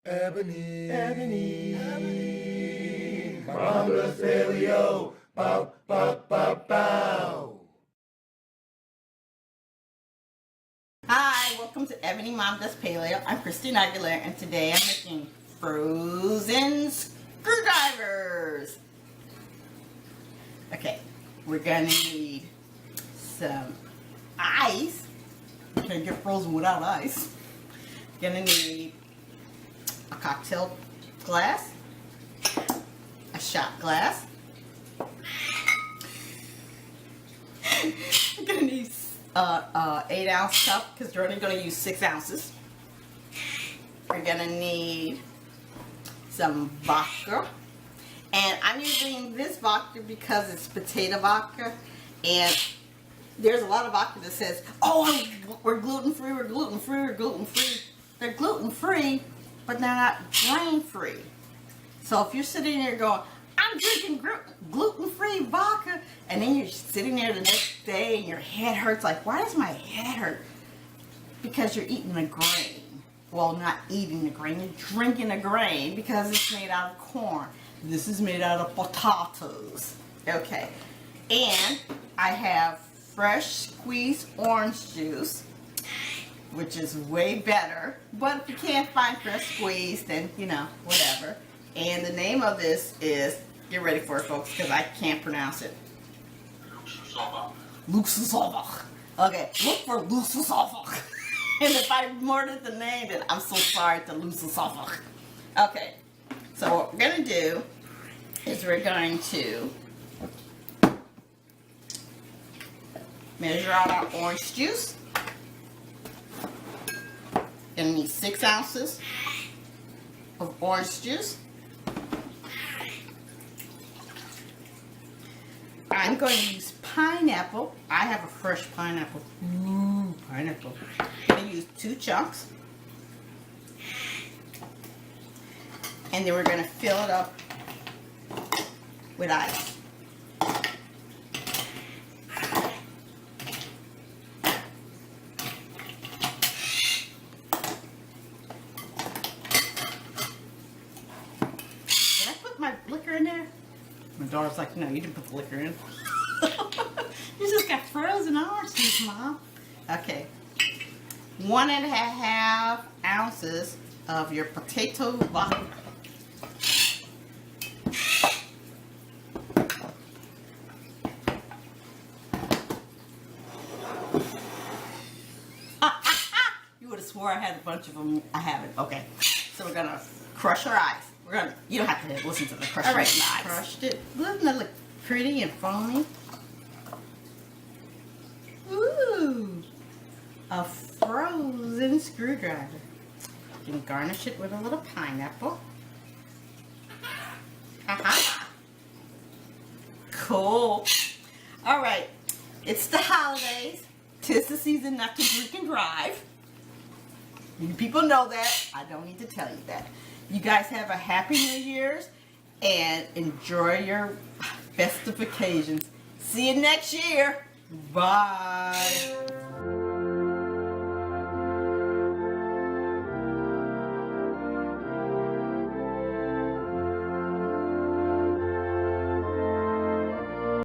Ebony, Mom does paleo, bow, bow, bow, bow. Hi, welcome to Ebony Mom Does Paleo. I'm Christine Aguilera, and today I'm making frozen screwdrivers. Okay, we're gonna need some ice. Can't get frozen without ice. Gonna need a cocktail glass, a shot glass. We're gonna need 8-ounce cup because we're only gonna use 6 ounces. We're gonna need some vodka, and I'm using this vodka because it's potato vodka, and there's a lot of vodka that says, oh, we're gluten-free, we're gluten-free, we're gluten-free. They're gluten-free, but they're not grain-free. So if you're sitting there going, I'm drinking gluten-free vodka, and then you're sitting there the next day and your head hurts, like, why does my head hurt? Because you're eating a grain. Well, not eating a grain, you're drinking a grain because it's made out of corn. This is made out of potatoes. Okay. And I have fresh squeezed orange juice, which is way better. But if you can't find fresh squeezed, then, you know, whatever. And the name of this is, get ready for it, folks, because I can't pronounce it. Luxusovach. Okay, look for Luxusovach. And if I murdered the name, then I'm so sorry to Luxusovach. Okay, so what we're going to do is we're going to measure out our orange juice. Going to need 6 ounces of orange juice. I'm going to use pineapple. I have a fresh pineapple. Ooh, pineapple. I'm going to use 2 chunks. And then we're going to fill it up with ice. Did I put my liquor in there? My daughter's like, no, you didn't put the liquor in. You just got frozen orange juice, Mom. Okay. 1.5 ounces of your potato vodka. You would have swore I had a bunch of them. I haven't. Okay. So we're going to crush our ice. You don't have to listen to the crush. All right, crushed it. Doesn't that look pretty and foamy? Ooh, a frozen screwdriver. You can garnish it with a little pineapple. Aha. Cool. All right, it's the holidays. 'Tis the season not to drink and drive. You people know that. I don't need to tell you that. You guys have a happy New Year's and enjoy your festive occasions. See you next year. Bye.